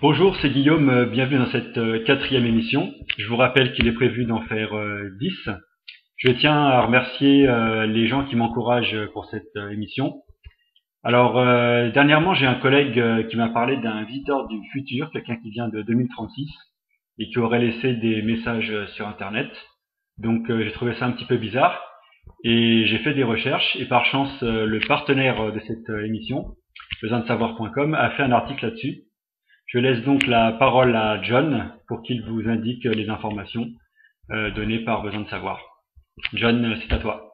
Bonjour, c'est Guillaume, bienvenue dans cette quatrième émission. Je vous rappelle qu'il est prévu d'en faire 10. Je tiens à remercier les gens qui m'encouragent pour cette émission. Alors, dernièrement, j'ai un collègue qui m'a parlé d'un visiteur du futur, quelqu'un qui vient de 2036 et qui aurait laissé des messages sur Internet. Donc, j'ai trouvé ça un petit peu bizarre et j'ai fait des recherches et par chance, le partenaire de cette émission, besoindesavoir.com, a fait un article là-dessus. Je laisse donc la parole à John pour qu'il vous indique les informations données par Besoin de Savoir. John, c'est à toi.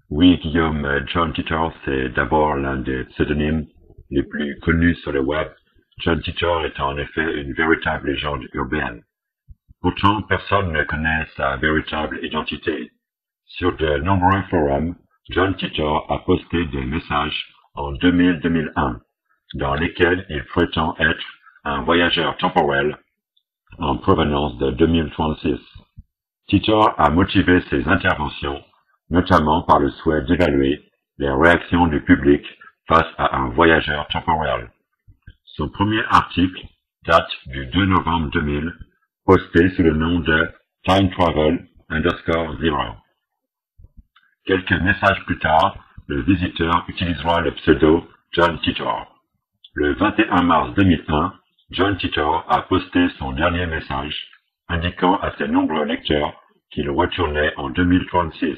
Oui, Guillaume, John Titor, c'est d'abord l'un des pseudonymes les plus connus sur le web. John Titor est en effet une véritable légende urbaine. Pourtant, personne ne connaît sa véritable identité. Sur de nombreux forums, John Titor a posté des messages en 2000-2001 dans lesquels il prétend être un voyageur temporel en provenance de 2036. Titor a motivé ses interventions notamment par le souhait d'évaluer les réactions du public face à un voyageur temporel. Son premier article date du 2 novembre 2000, posté sous le nom de Time Travel _0. Quelques messages plus tard, le visiteur utilisera le pseudo John Titor. Le 21 mars 2001, John Titor a posté son dernier message, indiquant à ses nombreux lecteurs qu'il retournait en 2036.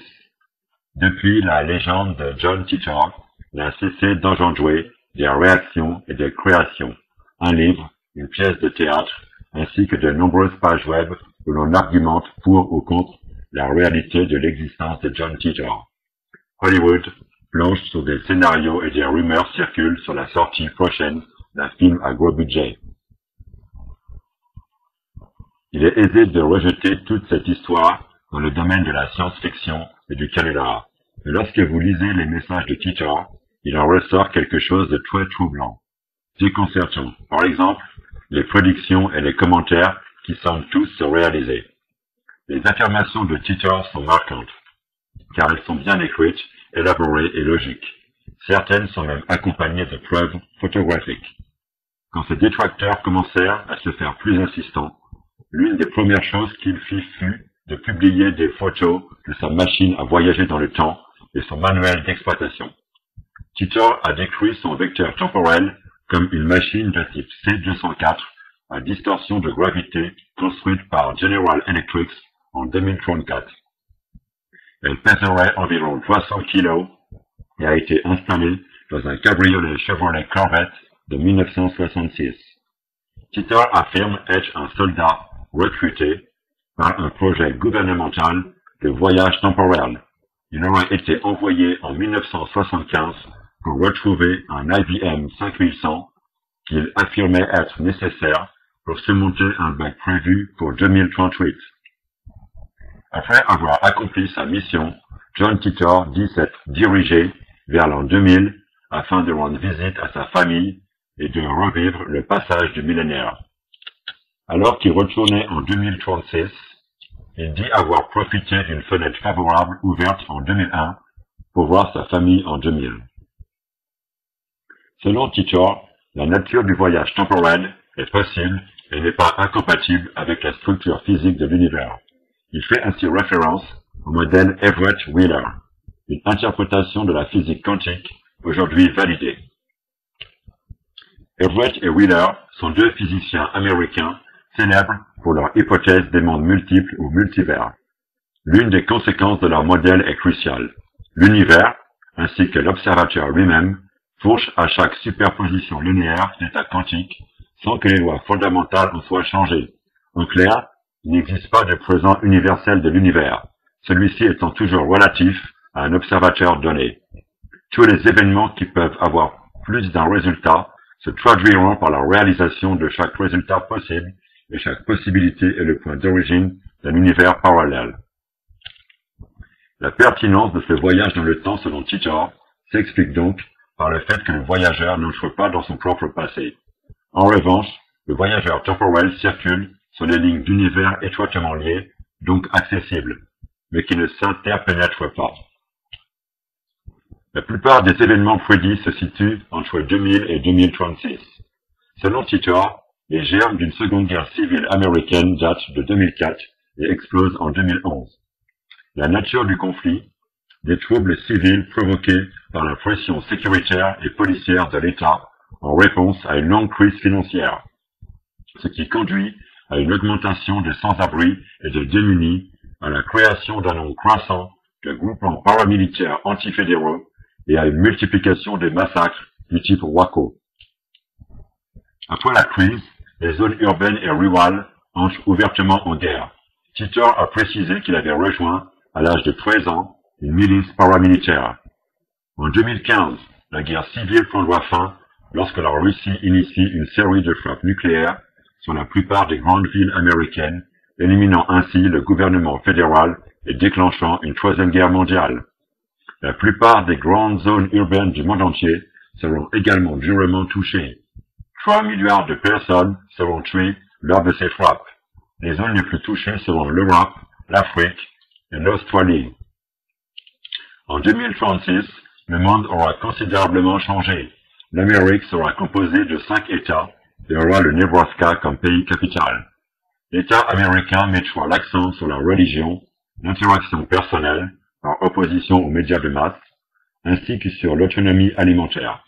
Depuis, la légende de John Titor n'a cessé d'engendrer des réactions et des créations, un livre, une pièce de théâtre, ainsi que de nombreuses pages web où l'on argumente pour ou contre la réalité de l'existence de John Titor. Hollywood plonge sur des scénarios et des rumeurs circulent sur la sortie prochaine d'un film à gros budget. Il est aisé de rejeter toute cette histoire dans le domaine de la science-fiction et du canular. Mais lorsque vous lisez les messages de Titor, il en ressort quelque chose de très troublant, déconcertant. Par exemple, les prédictions et les commentaires qui semblent tous se réaliser. Les affirmations de Titor sont marquantes, car elles sont bien écrites, élaborées et logiques. Certaines sont même accompagnées de preuves photographiques. Quand ses détracteurs commencèrent à se faire plus insistants, l'une des premières choses qu'il fit fut de publier des photos de sa machine à voyager dans le temps et son manuel d'exploitation. Titor a décrit son vecteur temporel comme une machine de type C204 à distorsion de gravité construite par General Electric en 2034. Elle pèserait environ 300 kilos et a été installée dans un cabriolet Chevrolet Corvette de 1966. Titor affirme être un soldat recruté par un projet gouvernemental de voyage temporel. Il aurait été envoyé en 1975 pour retrouver un IBM 5100 qu'il affirmait être nécessaire pour surmonter un bug prévu pour 2038. Après avoir accompli sa mission, John Titor dit s'être dirigé vers l'an 2000 afin de rendre visite à sa famille et de revivre le passage du millénaire. Alors qu'il retournait en 2036, il dit avoir profité d'une fenêtre favorable ouverte en 2001 pour voir sa famille en 2000. Selon Titor, la nature du voyage temporel est possible et n'est pas incompatible avec la structure physique de l'univers. Il fait ainsi référence au modèle Everett-Wheeler, une interprétation de la physique quantique aujourd'hui validée. Everett et Wheeler sont deux physiciens américains célèbres pour leur hypothèse des mondes multiples ou multivers. L'une des conséquences de leur modèle est cruciale. L'univers, ainsi que l'observateur lui-même, fourche à chaque superposition linéaire d'états quantiques sans que les lois fondamentales en soient changées. En clair, il n'existe pas de présent universel de l'univers, celui-ci étant toujours relatif à un observateur donné. Tous les événements qui peuvent avoir plus d'un résultat se traduiront par la réalisation de chaque résultat possible et chaque possibilité est le point d'origine d'un univers parallèle. La pertinence de ce voyage dans le temps selon Titor s'explique donc par le fait que le voyageur n'entre pas dans son propre passé. En revanche, le voyageur temporel circule sur les lignes d'univers étroitement liées, donc accessibles, mais qui ne s'interpénètrent pas. La plupart des événements prédits se situent entre 2000 et 2036. Selon Titor, les germes d'une seconde guerre civile américaine datent de 2004 et explosent en 2011. La nature du conflit, des troubles civils provoqués par la pression sécuritaire et policière de l'État en réponse à une longue crise financière, ce qui conduit à une augmentation des sans-abri et des démunis, à la création d'un nombre croissant de groupements paramilitaires antifédéraux et à une multiplication des massacres du type Waco. Après la crise, les zones urbaines et rurales entrent ouvertement en guerre. Titor a précisé qu'il avait rejoint, à l'âge de 13 ans, une milice paramilitaire. En 2015, la guerre civile prendra fin lorsque la Russie initie une série de frappes nucléaires sur la plupart des grandes villes américaines, éliminant ainsi le gouvernement fédéral et déclenchant une troisième guerre mondiale. La plupart des grandes zones urbaines du monde entier seront également durement touchées. 3 milliards de personnes seront tuées lors de ces frappes. Les zones les plus touchées seront l'Europe, l'Afrique et l'Australie. En 2036, le monde aura considérablement changé. L'Amérique sera composée de 5 États et aura le Nebraska comme pays capital. L'État américain mettra l'accent sur la religion, l'interaction personnelle, par opposition aux médias de masse, ainsi que sur l'autonomie alimentaire.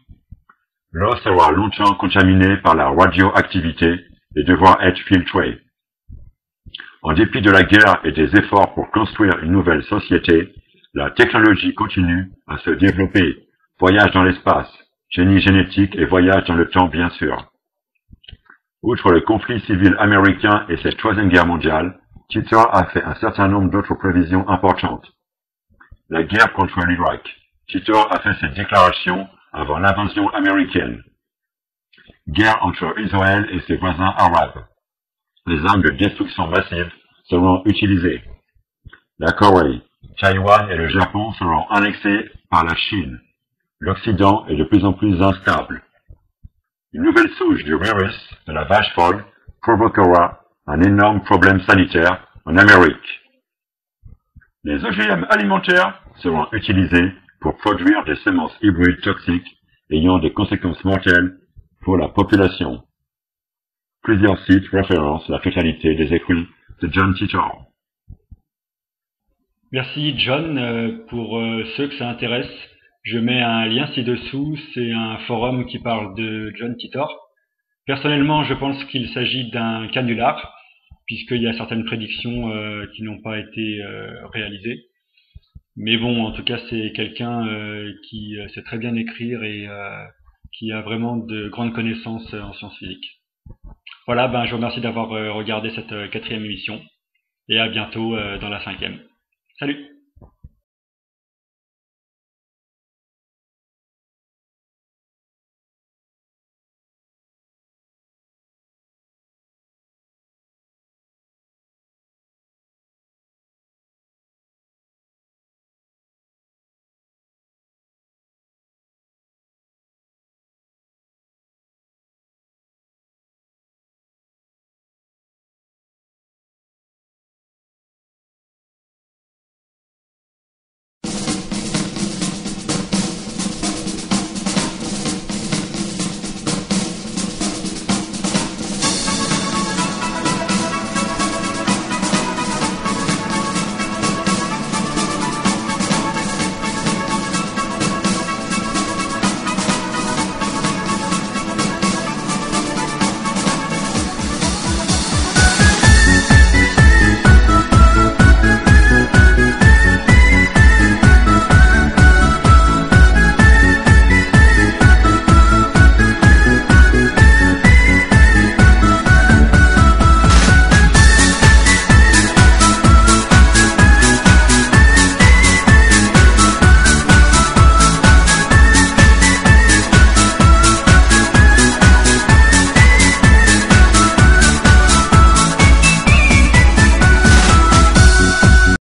L'eau sera longtemps contaminée par la radioactivité et devra être filtrée. En dépit de la guerre et des efforts pour construire une nouvelle société, la technologie continue à se développer. Voyage dans l'espace, génie génétique et voyage dans le temps bien sûr. Outre le conflit civil américain et cette troisième guerre mondiale, Titor a fait un certain nombre d'autres prévisions importantes. La guerre contre l'Irak. Titor a fait cette déclaration avant l'invasion américaine. Guerre entre Israël et ses voisins arabes. Les armes de destruction massive seront utilisées. La Corée, Taïwan et le Japon seront annexés par la Chine. L'Occident est de plus en plus instable. Une nouvelle souche du virus de la vache folle provoquera un énorme problème sanitaire en Amérique. Les OGM alimentaires seront utilisés pour produire des semences hybrides toxiques ayant des conséquences mortelles pour la population. Plusieurs sites référencent la totalité des écrits de John Titor. Merci John. Pour ceux que ça intéresse, je mets un lien ci-dessous. C'est un forum qui parle de John Titor. Personnellement, je pense qu'il s'agit d'un canular, puisqu'il y a certaines prédictions qui n'ont pas été réalisées. Mais bon, en tout cas, c'est quelqu'un qui sait très bien écrire et qui a vraiment de grandes connaissances en sciences physiques. Voilà, je vous remercie d'avoir regardé cette 4e émission et à bientôt dans la 5e. Salut!